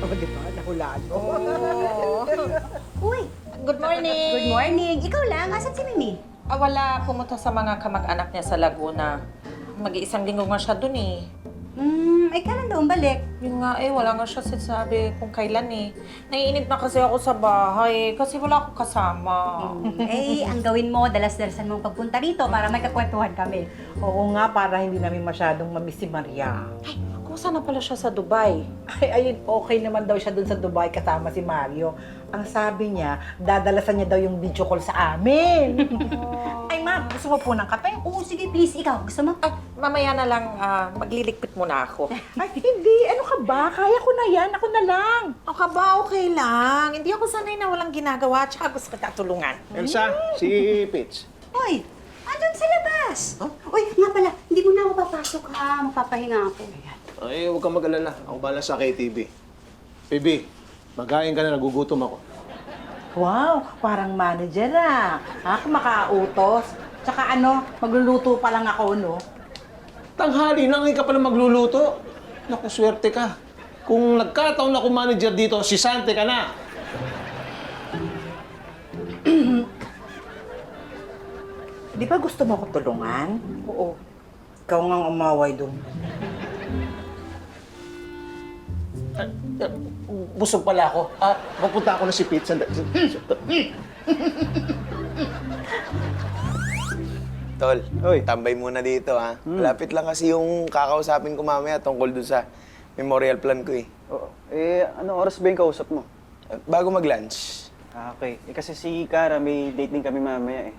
O, di ba? Nahulaan mo. Uy, Good morning! good morning. Ikaw lang, asan si Mimi? Wala. Pumunta sa mga kamag-anak niya sa Laguna. Mag-iisang linggo nga siya dun eh. Ay kailan daw balik? Yun nga wala nga siya sinasabi kung kailan eh. Naiinip na kasi ako sa bahay kasi wala akong kasama. Ang gawin mo, dalas-dalasan mong pagpunta rito para may kakwentuhan kami. Oo nga, para hindi namin masyadong mamiss si Maria. Ay, kumusta na pala siya sa Dubai? Ay, ayun, okay naman daw siya dun sa Dubai kasama si Mario. Ang sabi niya, dadalasan niya daw yung video call sa amin. Ay, ma'am, gusto mo po ng kape? Oo, sige please, ikaw. Gusto mo? Ay, mamaya na lang magliligpit muna ako. Ay, hindi. Ano ka ba? Kaya ko na yan. Ako na lang. Ako ba? Okay lang. Hindi ako sanay na walang ginagawa tsaka gusto kita tulungan. Elsa, si Pitch. Hoy, andun sa labas. Uy, nga pala, hindi mo na ako papasok ha. Mapapahinga ako. Ay, huwag kang mag-alala. Ako bala sa KTV. Baby, maghain ka na. Nagugutom ako. Wow, parang manager ah. Ha, kumakautos. Tsaka magluluto pa lang ako, no? Tanghali na ngayon ka pala magluluto. Naku, swerte ka. Kung nagkataon ako manager dito, si Sante ka na. Di ba gusto mo ako tulungan? Oo. Ikaw nga ang umaway doon. Busog pala ako. Mapunta ako na si Pitch. Tol, Hoy. tambay muna dito ha. Malapit lang kasi yung kakausapin ko mamaya tungkol dun sa memorial plan ko eh. Oo. Anong oras ba yung kausap mo? Bago mag-lunch. Okay. Kasi si Kara, may date din kami mamaya eh.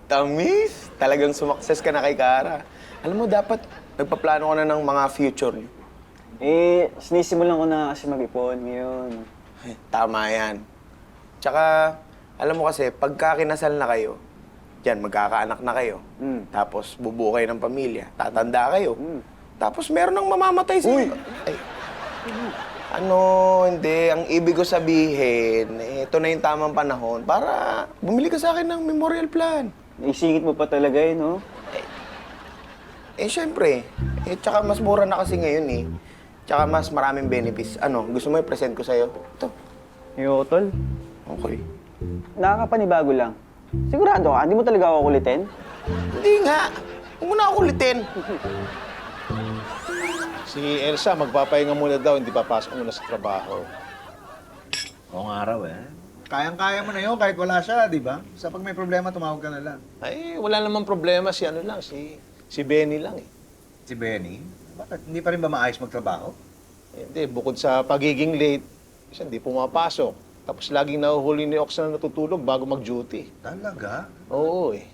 Tamis! Talagang sumakses ka na kay Kara. Alam mo, dapat nagpaplano ko na ng mga future niyo. Sinisimulan ko na kasi mag-ipon ngayon. Ay, tama yan. Tsaka, alam mo kasi, pagka kinasal na kayo, diyan, magkakaanak na kayo. Tapos, bubuo kayo ng pamilya. Tatanda kayo. Tapos, meron nang mamamatay sa inyo. Ay. Hindi. Ang ibig ko sabihin, ito na yung tamang panahon para bumili ka sa akin ng memorial plan. Naisingit mo pa talaga eh, no? Siyempre. Tsaka mas mura na kasi ngayon eh. Tsaka mas maraming benefits. Gusto mo i-present ko sa'yo? Ito. Yo, tol. Okay. Nakakapanibago lang. Sigurado ka? Hindi mo talaga ako kulitin? Hindi nga. Huwag mo na ako ulitin. Si Elsa, magpapahinga muna daw. Hindi papasok muna sa trabaho. Oo nga raw eh. Kayang-kaya mo na yun kahit wala siya, di ba? Sa pag may problema, tumawag ka na lang. Ay, wala namang problema. Si si Benny lang eh. Si Benny, bakit hindi pa rin ba maayos magtrabaho? Hindi, bukod sa pagiging late, kasi hindi pumapasok. Tapos laging nahuhuli ni Ox na natutulog bago mag-duty. Talaga? Oo eh.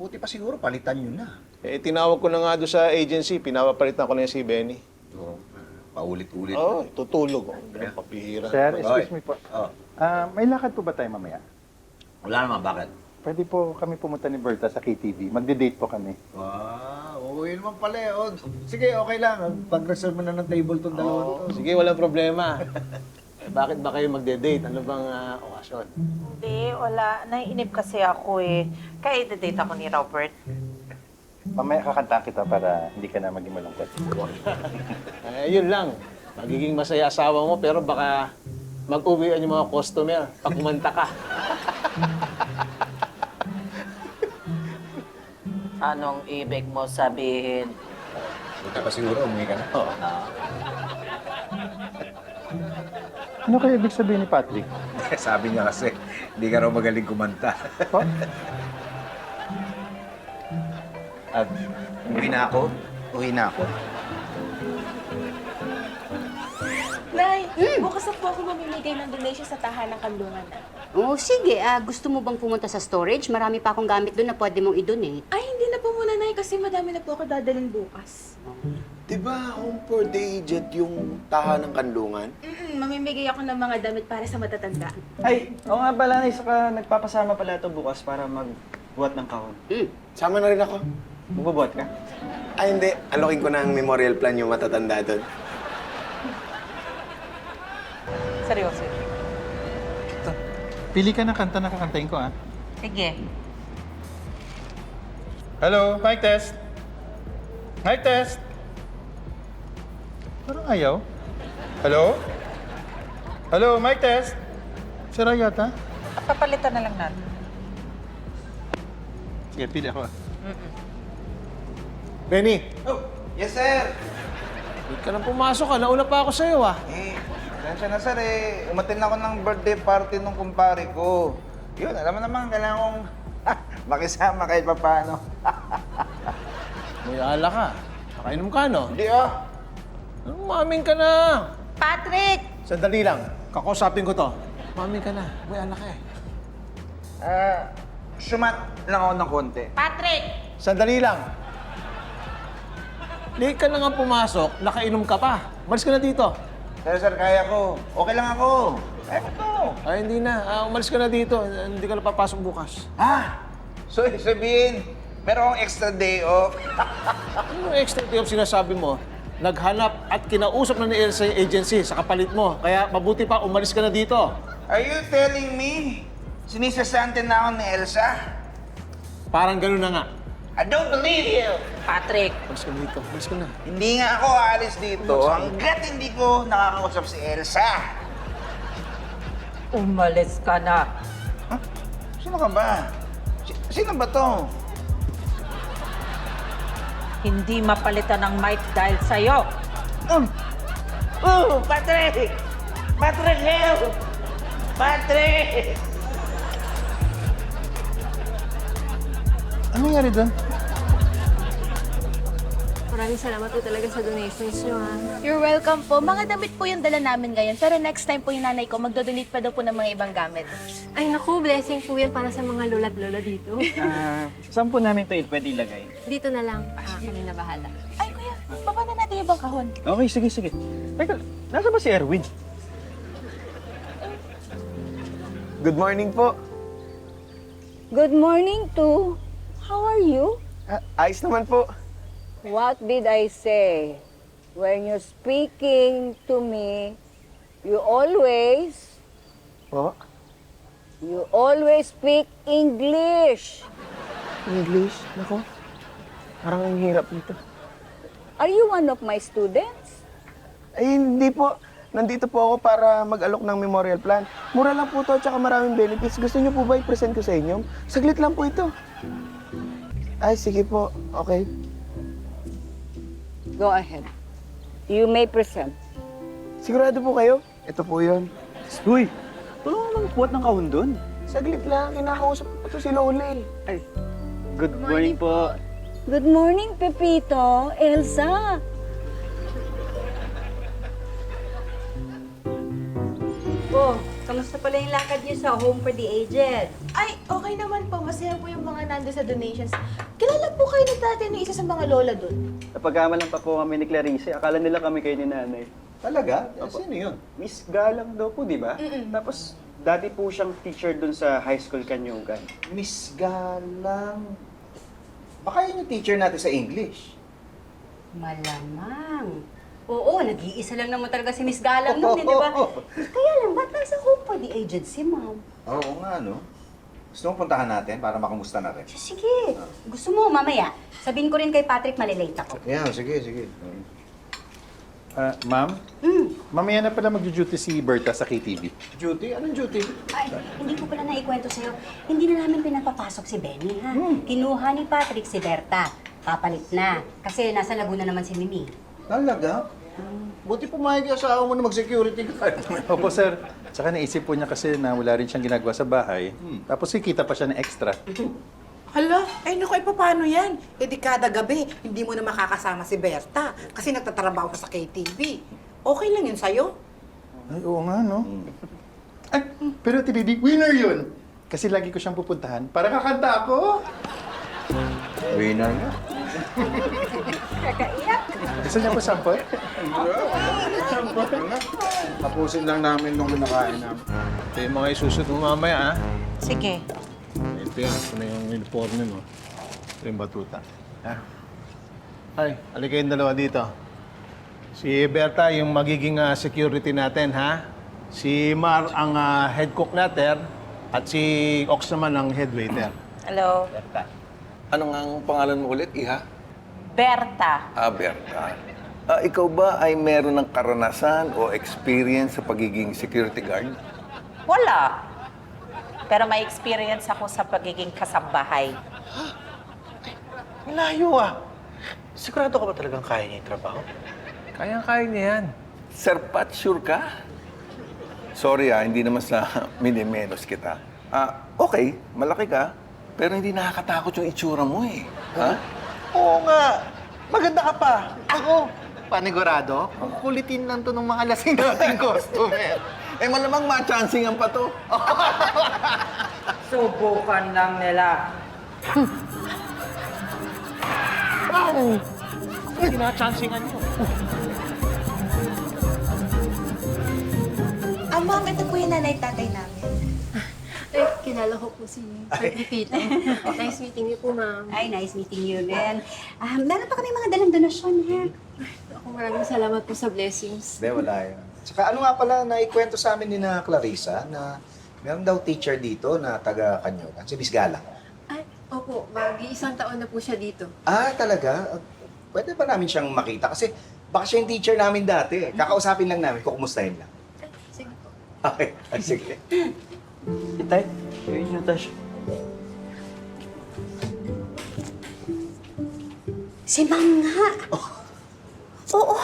Buti pa siguro, palitan yun na. Tinawag ko na nga doon sa agency, pinapapalitan ko na yan si Benny. Oo. Paulit-ulit. Oo, tutulog. Ganun, papihira. Sir, excuse Oy. me po. Oh. May lakad po ba tayo mamaya? Wala naman, bakit? Pwede po kami pumunta ni Berta sa KTV. Magde-date po kami. Oo, yun naman pala eh. Oh, sige, okay lang. Pag-reserve mo na ng table tong dalawang to. Sige, walang problema. Bakit ba kayo magde-date? Ano bang okasyon? Hindi, wala. Naiinip kasi ako eh. Kaya i-date ako ni Robert. Mamaya kakanta kita para hindi ka na maging malungkot. Yun lang. Magiging masaya asawa mo, pero baka mag-uwian yung mga customer pag kumanta ka. Anong ibig mo sabihin? Buti pa siguro, umuwi ka na. Ano kaya ibig sabihin ni Patrick? Sabi niya kasi, hindi ka raw magaling kumanta. Po? Uwi na ako. Uwi na ako. Nay, bukas na po ako mamimigay ng donation sa tahanang Kanlungan. Oo, sige. Gusto mo bang pumunta sa storage? Marami pa akong gamit doon na pwede mong i-donate. Ay, hindi na po muna, Nay, kasi madami na po ako dadalhin bukas. Diba, home for the aged yung tahanang kanlungan? Mamimigay ako ng mga damit para sa matatanda. Ay, oo nga pala, saka nagpapasama pala ito bukas para magbuhat ng kahon. Sama na rin ako. Magbubuhat ka? Ay, hindi. Alokin ko ng memorial plan yung matatanda doon. Seryoso. Pili ka ng kanta na kakantahin ko, Sige. Hello, mic test. Mic test. Parang ayaw. Hello? Hello, mic test. Sira yata? At papalitan na lang natin. Sige, pili ako. Benny, Oh, yes sir. hindi ka nang pumasok ka. Nauna pa ako sa'yo ah. Pasensya na sir Umatin ako ng birthday party nung kumpare ko. Yun, alam mo naman, kailangan kong makisama kahit paano. May ala ka. Nakainom ka, no? Hindi Maming ka na. Patrick! Sandali lang. Kakausapin ko to. Maming ka na. May ala ka eh. Sumat lang ako ng konti. Patrick! Sandali lang. Late ka na nga pumasok, nakainom ka pa. Umalis ka na dito. Sir, kaya ko. Okay lang ako. Kaya ko to. Ay, hindi na. Umalis ka na dito. Hindi ka na papasok bukas. So, sabihin, meron akong extra day off. Ano extra day off sinasabi mo? Naghanap at kinausap na ni Elsa yung agency sa kapalit mo. Kaya mabuti pa, umalis ka na dito. Are you telling me sinisasante na ako ni Elsa? Parang ganun na nga. I don't believe you! Patrick! Umalis ka na dito. Umalis ka na. Hindi nga ako aalis dito hanggat hindi ko nakakausap si Elsa. Umalis ka na. Sino ka ba? Sino ba to? Hindi mapalitan ng mic dahil sa'yo. Patrick! Patrick, help! Patrick! Ano nangyari doon? Maraming salamat po talaga sa donations nyo, ha? You're welcome po. Mga damit po yung dala namin ngayon. Pero next time po yung nanay ko, magdodonate pa daw po ng mga ibang gamit. Ay, naku, blessing po yan para sa mga lola't lola dito. Saan po namin ito pwede ilagay? Dito na lang. Kami na bahala. Ay, kuya, baba na natin yung ibang kahon. Okay, sige. Teka, nasa ba si Erwin? Good morning po. Good morning to. How are you? Ayos naman po. What did I say? When you're speaking to me, you always Po? speak English. English? Nako. Parang ang hirap nito. Are you one of my students? Ay, hindi po. Nandito po ako para mag-alok ng memorial plan. Mura lang po to, tsaka maraming benefits. Gusto niyo po ba i-present ko sa inyo? Saglit lang po ito. Ay, sige po. Okay. Go ahead. You may present. Sigurado po kayo? Ito po yun. Uy! Tulungan ng puwat ng kahon doon. Saglit lang. Kinakausap ko to si Lola eh. Ay, good morning po. Good morning, Pepito. Elsa. Oh, kamusta pala yung lakad niyo sa Home for the Aged? Ay, okay naman po. Masaya po yung mga nando sa donations. Kilala po kayo na dati ng isa sa mga lola doon. Napagkamalan pa po kami ni Clarice. Akala nila kami kayo ni nanay. Talaga? Sino yun? Miss Galang daw po, di ba? Tapos, dati po siyang teacher dun sa high school Kanyugan. Miss Galang. Baka yun yung teacher natin sa English. Malamang. Oo, nag-iisa lang naman talaga si Miss Galang noon, di ba? Kaya lang, ba't nasa Home for the Aged si Ma'am? Oo nga, no? Gusto mo puntahan natin para makamusta na rin? Sige, gusto mo mamaya. Sabihin ko rin kay Patrick, malilate ako. Yeah, sige. Ma'am? Mamaya na pala mag-duty si Berta sa KTV. Duty? Anong duty? Ay, hindi ko pala naikwento sa'yo. Hindi na namin pinapapasok si Benny, ha? Kinuha ni Patrick si Berta. Papalit na. Kasi nasa Laguna naman si Mimi. Talaga? Buti pumayag yung asawa mo na mag-security guard. Opo, sir. Tsaka naisip po niya kasi na wala rin siyang ginagawa sa bahay. Tapos kikita pa siya ng extra. Hala, ay naku, ay paano yan? E di kada gabi, hindi mo na makakasama si Berta kasi nagtatrabaho ka sa KTV. Okay lang yun sa'yo? Ay, oo nga, no? Ay, pero Tibidi, winner yun! Kasi lagi ko siyang pupuntahan para kakanta ako. Winner nga. Gusto niya po sample? Tapusin lang namin nung kinakain namin. Ito yung mga isusunod mo mamaya, ha? Sige. Ito yan. Ito na yung uniforme mo. Ito yung batuta. Ha? Ay, halika kayong dalawa dito. Si Berta yung magiging security natin, ha? Si Mar ang head cook natin at si Ox naman ang head waiter. Hello. Ano nga ang pangalan mo ulit, Iha? Berta. Berta. Ikaw ba ay meron ng karanasan o experience sa pagiging security guard? Wala. Pero may experience ako sa pagiging kasambahay. Malayo ah. Sigurado ka ba talagang kaya niya yung trabaho? Kayang-kaya niya yan. Sir Pat, sure ka? Sorry hindi naman sa minimenos kita. Okay, malaki ka, pero hindi nakakatakot yung itsura mo eh. Ha? Oo nga. Maganda ka pa. Ako, panigurado, kukulitin lang to ng mga lasing nating customer. Malamang ma-chancingan pa to. Subukan lang nila. Tinachancingan mo. Ma'am, ito po yung nanay tatay namin. Ay, kilala ko po si Sir Pipito. Nice meeting niyo po, ma'am. Ay, nice meeting you din. Meron pa kami mga dalang donasyon, ha? Ako, maraming salamat po sa blessings. Hindi, wala yan. Tsaka ano nga pala, naikwento sa amin ni na Clarissa na meron daw teacher dito na taga Kanyogan, si Miss Galang. Ay, opo, mag-iisang taon na po siya dito. Talaga? Pwede ba namin siyang makita? Kasi baka siya yung teacher namin dati. Kakausapin lang namin, kukumustahin lang. Ay, sige po. Okay, sige. Itay, yun yung tash. Si Ma'am nga. Oo.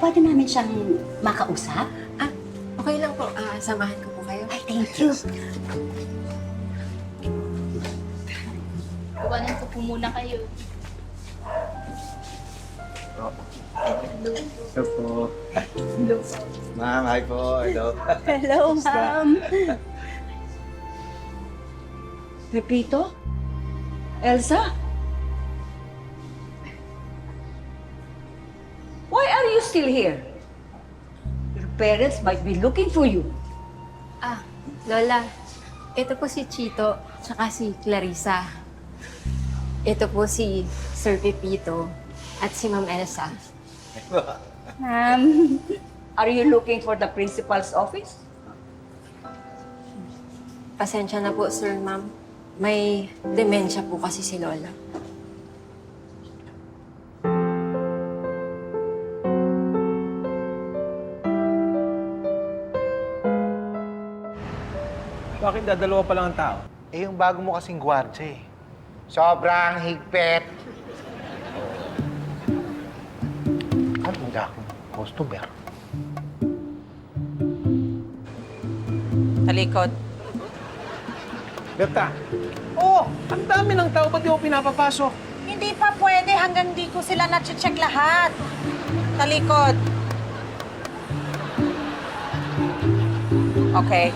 Pwede namin siyang makausap? Okay lang po. Samahan ko po kayo. Ay, thank you. Iwanan ko po muna kayo. Hello po. Ma'am, hi po. Hello. Hello, Ma'am. Repito? Elsa? Why are you still here? Your parents might be looking for you. Lola, ito po si Chito, tsaka si Clarissa. Ito po si Sir Pipito at si Ma'am Elsa. Ma'am. Are you looking for the principal's office? Pasensya na po, Sir, Ma'am. May demensya po kasi si Lola. Bakit dadalawa pa lang ang tao? Yung bago mo kasing gwardya eh. Sobrang higpit. Ano hindi akong customer? Talikod. Berta! Oo! Ang dami ng tao, ba't di mo pinapapasok? Hindi pa pwede hanggang di ko sila na-check lahat. Talikod. Okay.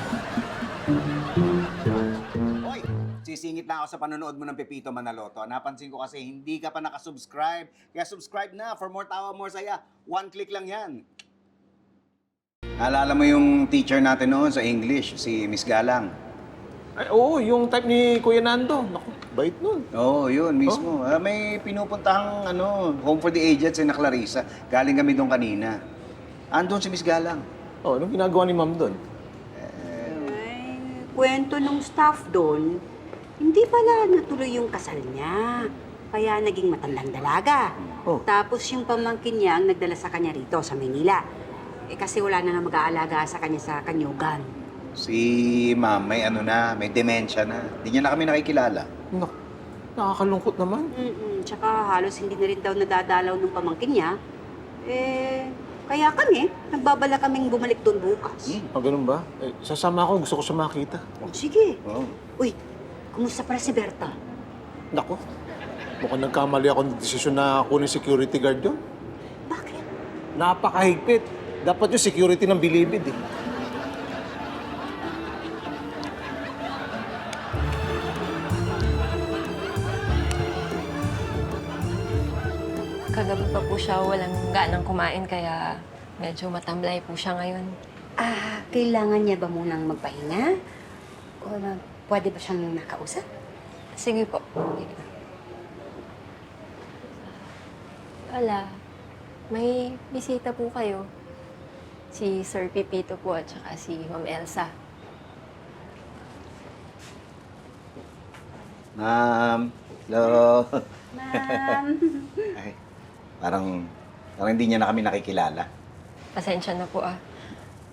Hoy, sisingit na ako sa panonood mo ng Pepito Manaloto. Napansin ko kasi hindi ka pa nakasubscribe. Kaya subscribe na for more tawa, more saya. One click lang yan. Naalala mo yung teacher natin noon sa English, si Miss Galang? Ay, oo, yung type ni Kuya Nando. Naku, bait nun. Oo, yun mismo. May pinupuntahang home for the aged na Clarissa. Galing kami doon kanina. Andun si Miss Galang. Oh, anong ginagawa ni Ma'am doon? Kwento nung staff doon, hindi pala natuloy yung kasal niya. Kaya naging matandang dalaga. Tapos yung pamangkin niya ang nagdala sa kanya rito sa Manila. Kasi wala na nga mag-aalaga sa kanya sa Kanyogan. Si Ma'am, may demensya na. Hindi niya na kami nakikilala. Naku, nakakalungkot naman. Tsaka halos hindi na rin daw nadadalaw ng pamangkin niya. Kaya kami, nagbabala kaming bumalik doon bukas. Ganun ba? Sasama ako, gusto ko siya makita. Sige. Uy, kumusta para si Berta? Naku, mukhang nagkamali ako ng desisyon na kunin security guard yun. Bakit? Napakahigpit. Dapat yung security ng Bilibid eh. Kagabi pa po siya walang ganang kumain, kaya medyo matamlay po siya ngayon. Kailangan niya ba munang magpahinga? O pwede ba siyang nakausap? Sige po. Wala. May bisita po kayo. Si Sir Pipito po at saka si Ma'am Elsa. Ma'am, hello. Ma'am. Ay. Parang hindi niya na kami nakikilala. Pasensya na po ah.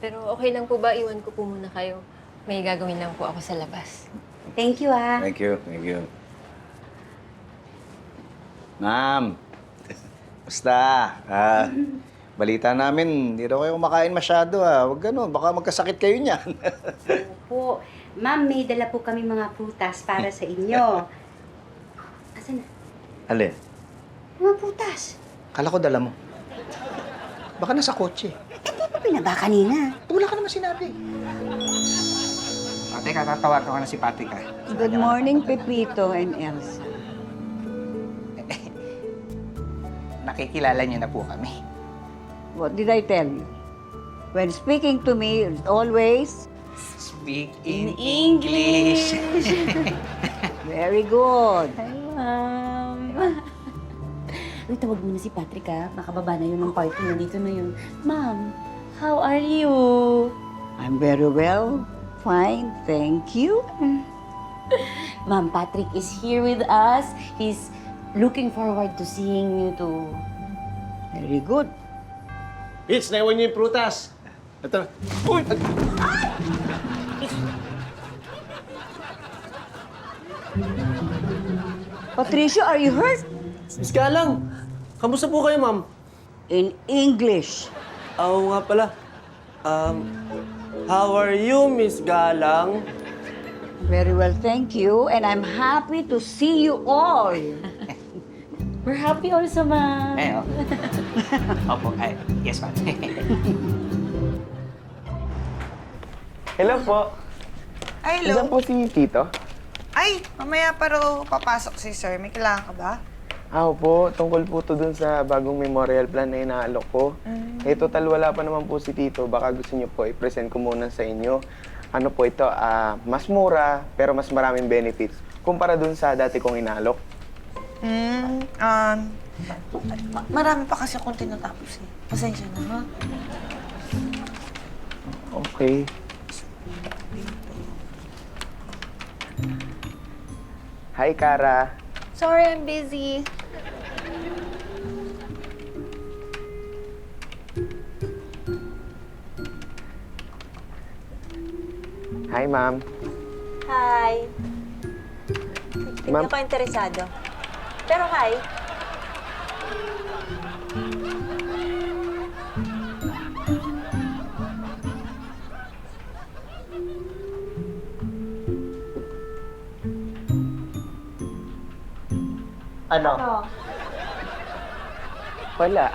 Pero okay lang po ba? Iwan ko po muna kayo. May gagawin lang po ako sa labas. Thank you, ah. Thank you. Thank you. Ma'am, basta, balita namin, hindi daw kayo kumakain masyado Huwag ganun, baka magkasakit kayo niyan. Po, ma'am, may dala po kami mga prutas para sa inyo. Asan na? Alin? Mga prutas. Kala ko dala mo. Baka nasa kotse. Hindi pa pinaba kanina. Wala ka naman sinabi. Teka, tatawagan ko na si Patrick, Good morning, Pepito and Elsa. Nakikilala niyo na po kami. What did I tell you? When speaking to me, always... Speak in English. Very good. Hi, Ma'am. Uy, tawag muna si Patrick, Baka baba na yun ng party. Nandito na yun. Ma'am, how are you? I'm very well. Fine, thank you. Ma'am, Patrick is here with us. He's looking forward to seeing you too. Very good. Hits, naiwan niyo yung prutas. Ito. Uy! Patricio, are you hurt? Miss Galang, kamusta po kayo, ma'am? In English. Oo nga pala. How are you, Miss Galang? Very well, thank you. And I'm happy to see you all. We're happy also, ma'am. Opo, yes, ma'am. Hello po. Ay, Ilan po si Tito? Ay, mamaya pa raw papasok si sir. May kailangan ka ba? Po, tungkol po to dun sa bagong memorial plan na inaalok ko. Total wala pa naman po si Tito. Baka gusto niyo po i-present ko muna sa inyo. Ano po ito, mas mura pero mas maraming benefits kumpara dun sa dati kong inaalok. Marami pa kasi akong tinatapos eh. Pasensya na, ha? Okay. Hi, Kara. Sorry, I'm busy. Hi, ma'am. Hi. Ma'am, Hindi ako interesado. Pero hi. ano? Wala.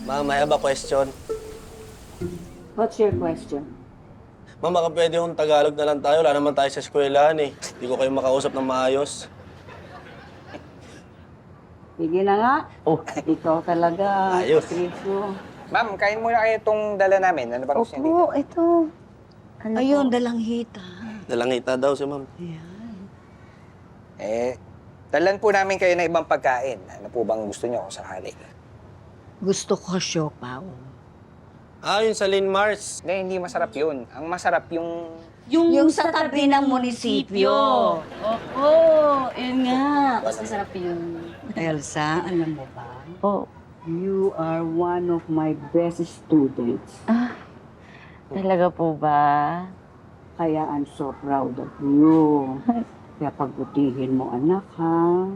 Ma'am, I have a question. What's your question? Ma'am, baka pwede yung Tagalog na lang tayo. Wala naman tayo sa eskwelahan eh. Hindi ko kayo makausap ng maayos. Sige na nga. Ikaw talaga. Ayos. Patricio. Ma'am, kain muna kayo itong dala namin. Ano ba gusto niyo dito? Ito. Ayun, dalanghita. Dalangita daw si ma'am. Dalan po namin kayo ng ibang pagkain. Ano po bang gusto niyo kung sakali? Gusto ko siopaw. Yun sa Lynn Mars. Hindi masarap yun. Ang masarap yung... Yung sa tabi ng munisipyo. Oo, yun nga. Mas masarap yun. Elsa, alam mo ba? You are one of my best students. Talaga po ba? Kaya I'm so proud of you. Kaya pagbutihin mo, anak, ha?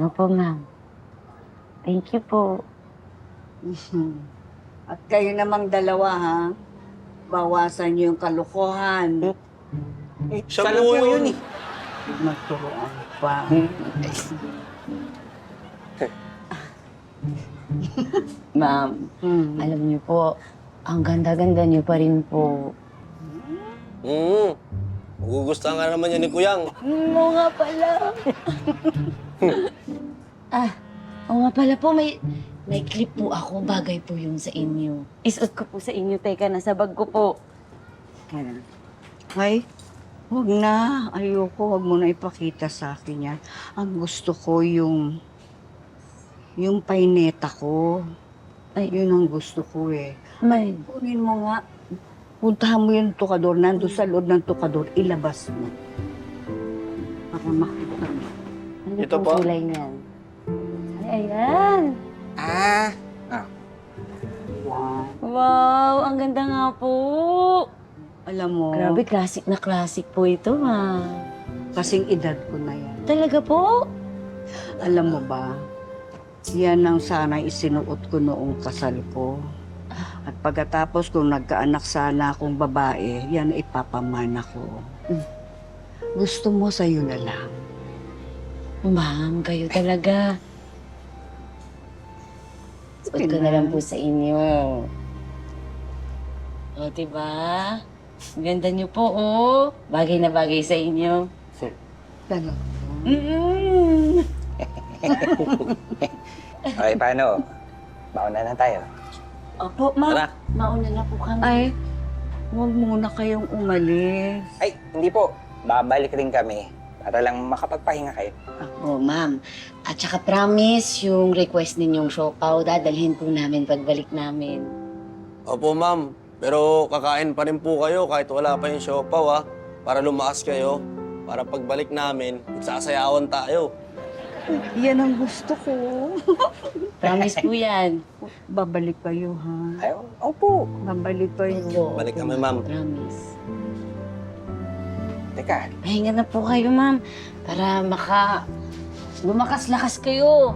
Opo, ma'am. Thank you po. At kayo namang dalawa, ha? Bawasan niyo yung kalokohan. Siya po yun eh. Maturuan pa. Ma'am, alam niyo po, ang ganda-ganda niyo pa rin po. Magugustuhan nga naman yan ni Kuyang. Oo nga pala. Oo nga pala po, may clip po ako. Bagay po yung sa inyo. Isuot ko po sa inyo. Teka, nasa bag ko po. Ay, huwag na. Ayoko, huwag mo na ipakita sa akin yan. Ang gusto ko yung paineta ko. Ay, yun ang gusto ko eh. May. Kunin mo nga. puntahan mo yung tukador, nandun sa loob ng tukador, ilabas mo. Para makita mo. Ano Ito pong po? kulay niyan? Ay, ayan. Ah, Yan. Wow, ang ganda nga po. Alam mo, Grabe, classic na classic po ito, ha. kasing edad ko na yan. Talaga po? Alam mo ba, yan ang sana isinuot ko noong kasal ko. At pagkatapos kung nagkaanak sana akong babae, yan ipapamana ko. Gusto mo sa'yo na lang. Ma'am, kayo talaga. Suot ko na lang po sa inyo. O, diba? Ang ganda niyo po, oh. Bagay na bagay sa inyo. Talaga. Okay, paano? Mauna na tayo. Opo, ma. Tara. Mauna na po kami. Ay, huwag muna kayong umalis. Ay, hindi po. Babalik rin kami para lang makapagpahinga kayo. Oh, ma'am. At saka promise, yung request ninyong siopaw, dadalhin po namin pagbalik namin. Opo, ma'am. Pero kakain pa rin po kayo kahit wala pa yung siopaw, ha? Para lumakas kayo. Para pagbalik namin, magsasayawan tayo. Yan ang gusto ko. Promise po yan. Babalik kayo, ha? Ay, opo. Babalik kayo. Balik kami, ma'am. Promise. Teka, Pahinga na po kayo, ma'am. Para lumakas-lakas kayo.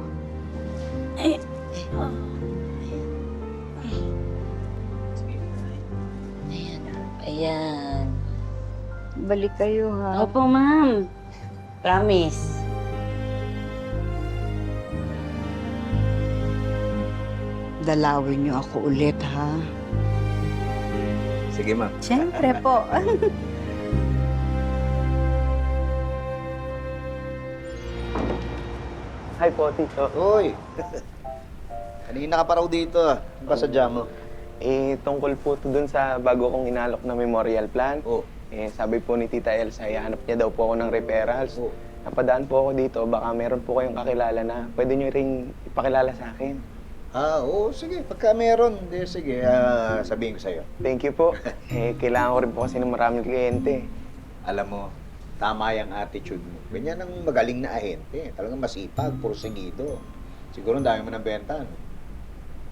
Ayan. Ayan. Balik kayo, ha? Opo, ma'am. Promise. Dalawin niyo ako ulit, ha? sige ma'am. Siyempre po. Hi po, Tito. Uy! Kanina ka pa raw dito ah. Ano ba sadya mo? Tungkol po to dun sa bago kong inalok na memorial plan. Oh. Sabi po ni Tita Elsa, ihanap niya daw po ako ng referrals. Oh. Napadaan po ako dito, baka meron po kayong kakilala na pwede niyo ring ipakilala sa akin. Oo, sige. Pagka meron, di, sige, sabihin ko sa'yo. Thank you po. Kailangan ko rin po kasi ng maraming kliyente. Alam mo, tama yung attitude mo. Ganyan ang magaling na ahente. Talagang masipag, porsigido. Siguro ang dami mo ng benta, no?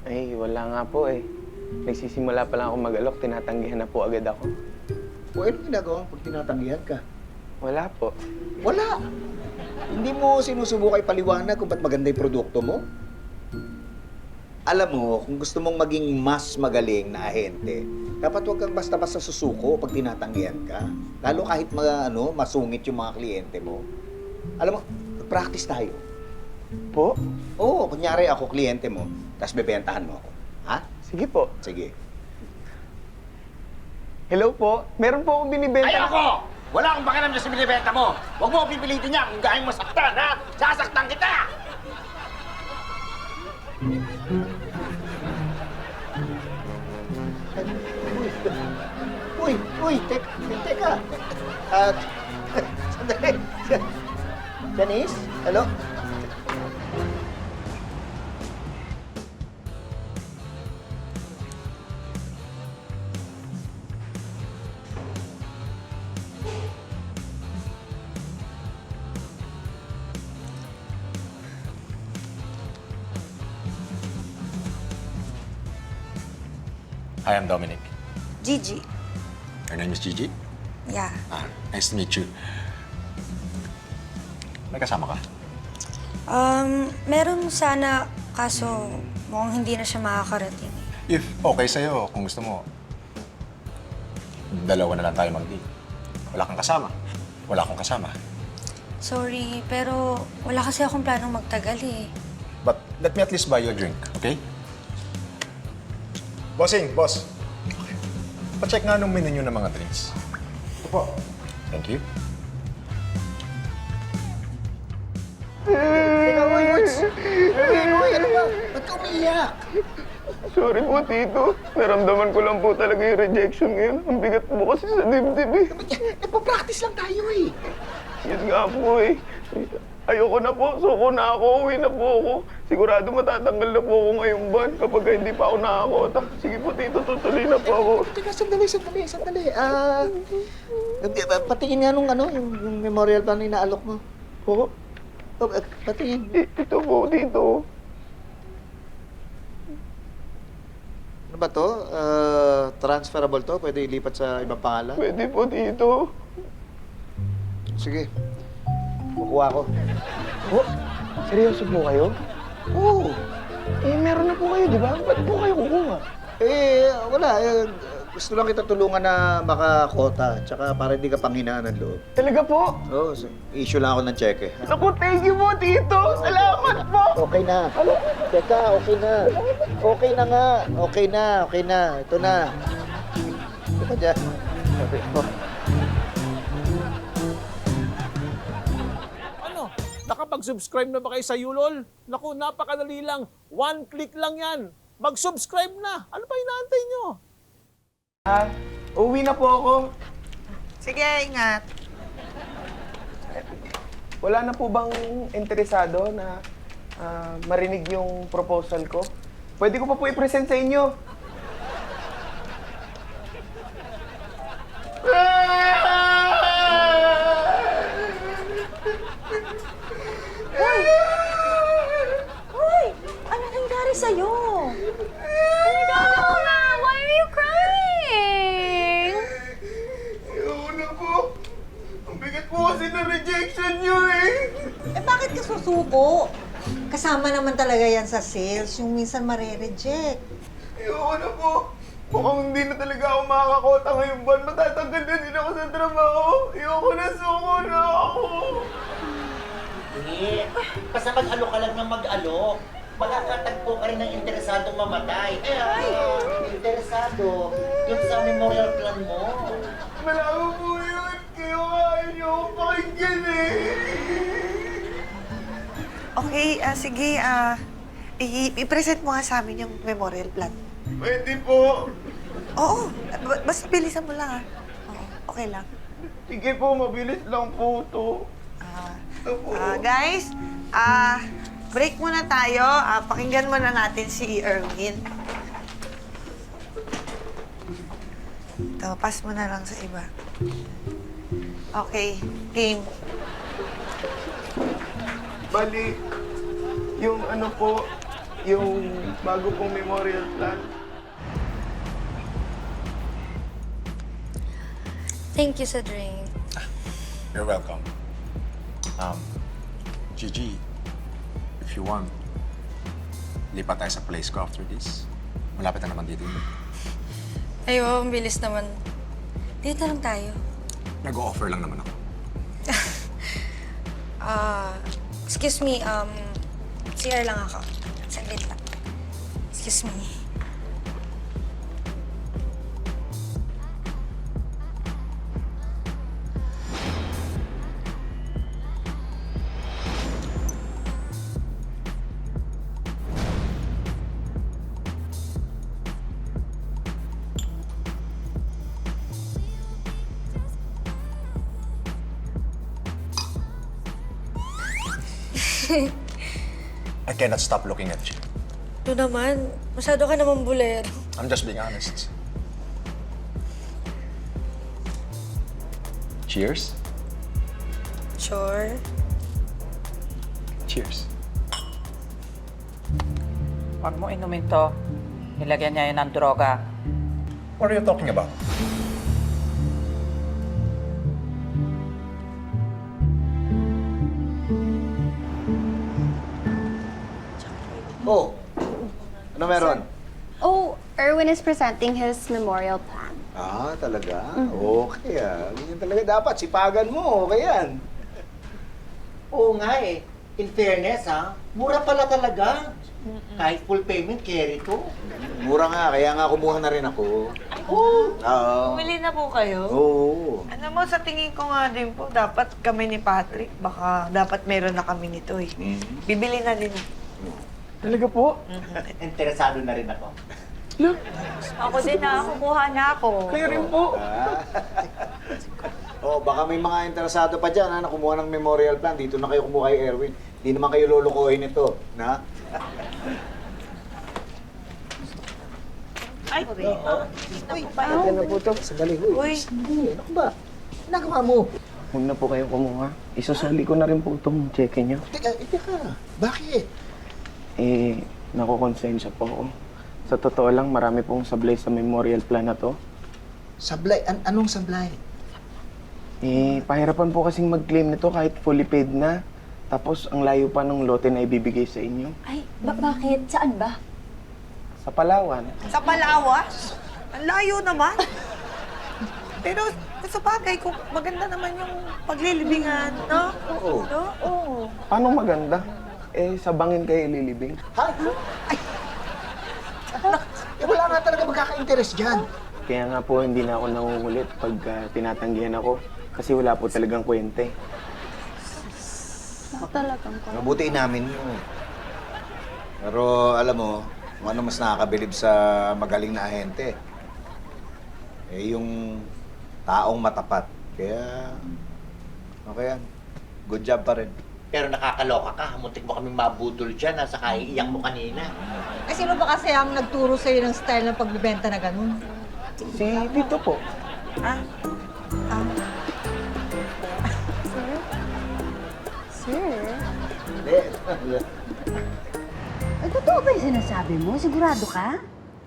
Ay, wala nga po eh. Nagsisimula pa lang ako mag-alok, tinatanggihan na po agad ako. O ano ginagawa mo pag tinatanggihan ka? Wala po. Wala! Hindi mo sinusubukay paliwanag kung ba't maganda yung produkto mo? Alam mo, kung gusto mong maging mas magaling na ahente, dapat huwag kang basta-basta susuko pag tinatanggihan ka. Lalo kahit masungit yung mga kliyente mo. Alam mo, practice tayo. Po? Oo, kunyari ako kliyente mo, tapos bebentahan mo ako. Ha? Sige po. Sige. Hello po? Meron po akong binibenta. Ayoko! Wala akong pakialam dyan sa binibenta mo. Huwag mo akong pipilitin niya kung galing mo saktan, ha? Sasaktan kita! Uy, teka. Sandali. Janice? Hello? Hi, I'm Dominic. Gigi. Your name is Gigi? Yeah. Nice to meet you. May kasama ka? Meron sana, kaso mukhang hindi na siya makakarating. If okay sa'yo, kung gusto mo, dalawa na lang tayo mag-date. Wala kang kasama. Wala akong kasama. Sorry, pero wala kasi akong planong magtagal eh. But let me at least buy you a drink, okay? Bossing, boss. Pa-check nga nung menu ng mga drinks. Opo. Thank you. Teka, uy, ano ba? Ba't ka umiiyak? Sorry po, Tito. Naramdaman ko lang po talaga yung rejection ngayon. Ang bigat mo kasi sa dibdib eh. Nagpa-practice lang tayo eh. Yun nga po eh. Ayoko na po, suko na ako, uwi na po ako. Sigurado matatanggal na po ako ngayong buwan kapag hindi pa ako nakakota. Sige po, Tito, tutuloy na po ako. Teka, sandali. Patingin nga nung yung memorial plan na inaalok mo. Po? Patingin. Ito po, Tito. Ano ba to? Transferable to? Pwede ilipat sa ibang pangalan? Pwede po, Tito. Sige. Kukuha ko. Oh, seryoso po kayo? Oo. Meron na po kayo, di ba? Ba't po kayo kukuha? Wala. Gusto lang kita tulungan na makakota. Tsaka para hindi ka panghinaan ng loob. Talaga po? Oo, issue lang ako ng cheque. Naku, thank you po, Tito. Salamat po. Okay na. Teka, okay na. Okay na nga. Okay na. Ito na. Ito dyan. Okay po. Ano? Nakapag-subscribe na ba kayo sa Yulol? Naku, napakadali lang. 1 click lang yan. Mag-subscribe na. Ano pa inaantay nyo? Uwi na po ako. Sige, ingat. Wala na po bang interesado na marinig yung proposal ko? Pwede ko pa po i-present sa inyo. Hoy! Ano nangyari sa'yo? Why are you crying? Ayoko na po. Ang bigat po kasi na rejection nyo eh. Bakit ka susuko? Kasama naman talaga yan sa sales, yung minsan mare-reject. Ayoko na po. Mukhang hindi na talaga ako makakakota ngayong buwan. Matatanggal na din ako sa trabaho. Ayoko na, suko na ako. Basta mag-alok ka lang ng mag-alok. Makakatagpo ka rin ng interesadong mamatay. Interesado yun sa memorial plan mo. Malaman po yun. Kaya ayaw niyo akong pakinggan eh. Okay, sige, i-present mo nga sa amin yung memorial plan. Pwede po. Oo, basta bilisan mo lang, Oo, okay lang. Sige po, mabilis lang po to. Guys, break muna tayo. Pakinggan muna natin si Erwin. Ito, pass mo na lang sa iba. Okay, game. Bali, yung ano po, yung bago pong memorial plan. Thank you sa drink. You're welcome. Gigi, if you want, lipat tayo sa place ko after this. Malapit na naman dito. Ay, wow, ang bilis naman. Dito lang tayo. Nag-o-offer lang naman ako. Excuse me, CR lang ako. Saglit lang. Excuse me. I cannot stop looking at you. Ito naman, masyado ka naman bulero. I'm just being honest. Cheers? Sure. Cheers. Huwag mo inumin to. Nilagyan niya yun ng droga. What are you talking about? Oh, ano meron? Oh, Erwin is presenting his memorial plan. Talaga? Okay Ganyan talaga dapat. Sipagan mo. Okay yan. Oo nga eh. In fairness mura pala talaga. Kahit full payment, carry to. Mura nga. Kaya nga kumuha na rin ako. Oo. Oo. Bumili na po kayo? Oo. Ano mo, sa tingin ko nga din po, dapat kami ni Patrick, baka dapat meron na kami nito eh. Bibili na din. Talaga po? Interesado na rin ako. Ako din kukuha na ako. Kayo rin po. baka may mga interesado pa dyan, ha, na kumuha ng memorial plan. Dito na kayo kumuha kay Erwin. Hindi naman kayo lulukohin ito, na? Ay, Uy, ito na po ito. Sandali, huy. Hindi, ano ba? Ginagawa mo? Huwag na po kayo kumuha. Isusuli ko na rin po itong cheque niyo. Teka. Bakit? Nakukonsensya po ako. Sa totoo lang, marami pong sablay sa memorial plan na to. Sablay? Anong sablay? Pahirapan po kasing mag-claim nito kahit fully paid na. Tapos, ang layo pa ng lote na ibibigay sa inyo. Ay, bakit? Saan ba? Sa Palawan. Sa Palawas? Ang layo naman. Pero sa bagay, kung maganda naman yung paglilibingan, no? Oo. No? Oo. Paano maganda? Sa bangin kayo ililibing. Ha? Ay! Wala nga talaga magkaka-interest dyan. Kaya nga po, hindi na ako nangungulit pag tinatanggihan ako. Kasi wala po talagang kwente. Talagang ko. Mabuti namin yun. Pero alam mo, kung ano mas nakakabilib sa magaling na ahente, yung taong matapat. Kaya, okay yan. Good job pa rin. Pero nakakaloka ka. Muntik mo kaming mabudol dyan, nasa kaiiyak mo kanina. Ay, sino ba kasi ang nagturo sa'yo ng style ng pagbibenta na ganun? Si Tito po. Sir? Hindi. Ay, totoo ba yung sinasabi mo? Sigurado ka?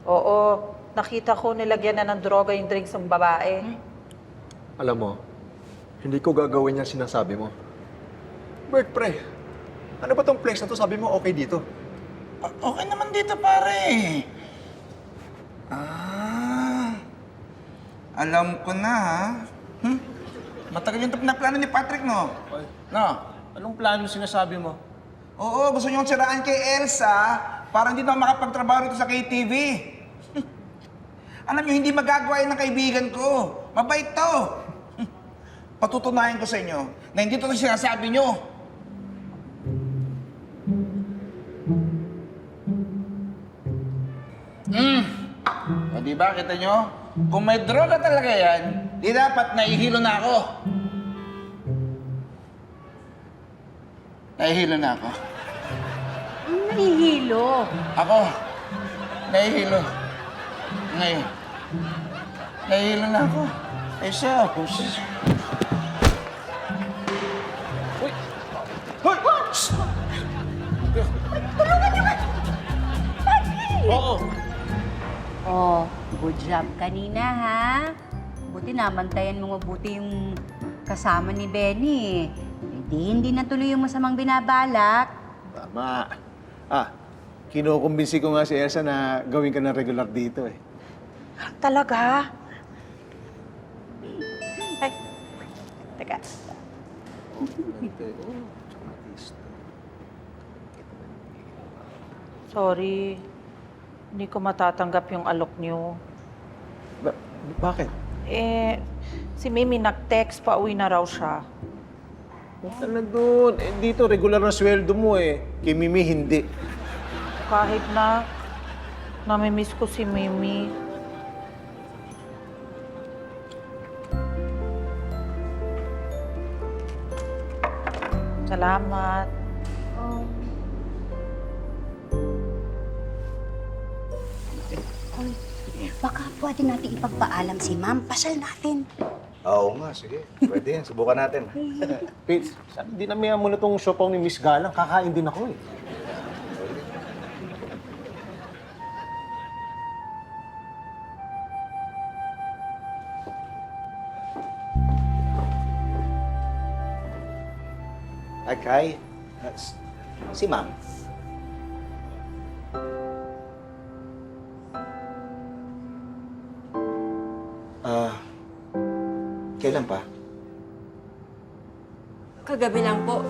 Oo, nakita ko nilagyan na ng droga yung drinks ng babae. Alam mo, hindi ko gagawin yung sinasabi mo. Bert, pre, ano ba tong place na to? Sabi mo okay dito. Okay naman dito, pare. Alam ko na, ha? Matagal yung plano ni Patrick, no? No? Anong plano sinasabi mo? Oo, gusto niyong siraan kay Elsa para hindi na makapagtrabaho rito sa KTV. Alam niyo, hindi magagawa yan ng kaibigan ko. Mabait to. Patutunayan ko sa inyo na hindi to sinasabi niyo. O diba, kita nyo? Kung may droga talaga yan, di dapat naihilo na ako. Nahihilo na ako. Nahihilo. Ako, nahihilo. Ngayon, nahihilo na ako. Eh siya, Uy! Hoy! Tulungan niyo ka! Oo. Oh, good job kanina, ha? Buti namantayan mo mabuti yung kasama ni Benny. Hindi natuloy yung masamang binabalak. Tama. Kinukumbinsi ko nga si Elsa na gawin ka ng regular dito eh. Talaga? Ay, teka. Sorry, hindi ko matatanggap yung alok niyo. Bakit? Si Mimi nag-text, pauwi na raw siya. Huwag ka na doon. Dito, regular na sweldo mo eh. Kay Mimi, hindi. Kahit na, namimiss ko si Mimi. Salamat. Baka pwede natin ipagpaalam si Ma'am. Pasal natin. Oo nga, sige. Pwede yan. Subukan natin. Pete, sabi, dinamihan mo na tong siopaw ni Miss Galang. Kakain din ako eh. Kay, si Ma'am. Kailan pa? Kagabi lang po,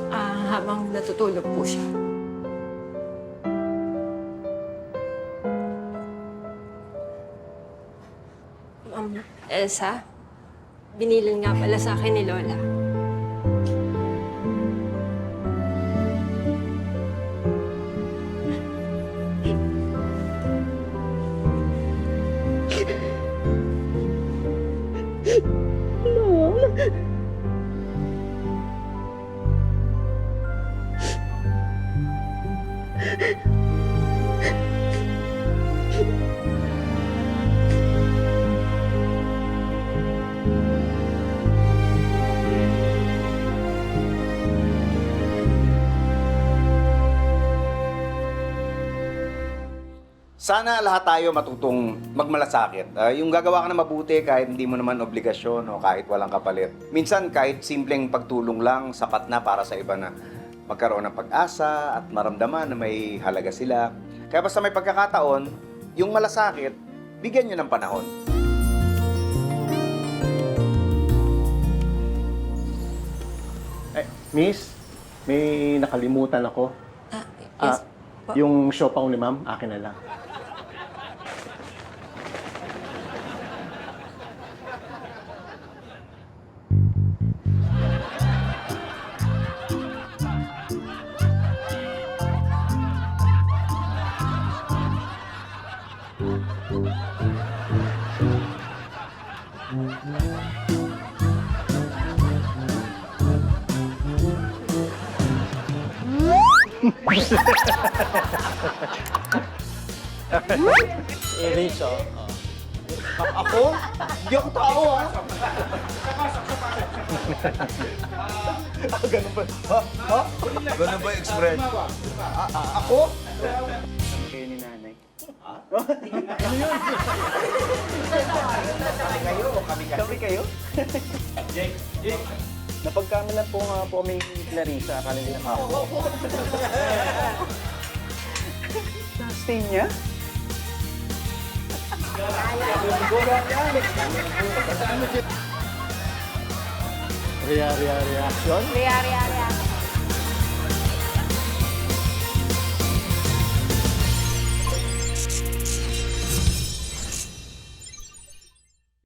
habang natutulog po siya. Elsa, binilin nga pala sa akin ni Lola. Sana lahat tayo matutong magmalasakit. Yung gagawa ka na mabuti kahit hindi mo naman obligasyon o kahit walang kapalit. Minsan kahit simpleng pagtulong lang, sapat na para sa iba na magkaroon ng pag-asa at maramdaman na may halaga sila. Kaya basta may pagkakataon, yung malasakit, bigyan nyo ng panahon. Miss, may nakalimutan ako. Yes. Yung siopaw ni ma'am, akin na lang. Erase, oh. Ako? Hindi ako tao, ha? Ganun ba? Ha? Ganun ba yung expression? Ako? Kayo ni nanay. Ano yun? Kami kayo o kami kayo? Kami kayo? Jake. Napagkamalan po nga po kami Clarissa. Akala nila ako. Stay niya? Reaction?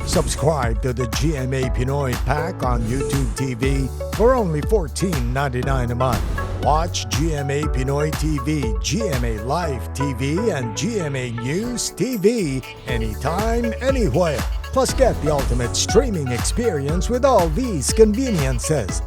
Subscribe to the GMA Pinoy Pack on YouTube TV for only $14.99 a month. Watch GMA Pinoy TV, GMA Live TV, and GMA News TV anytime, anywhere. Plus, get the ultimate streaming experience with all these conveniences.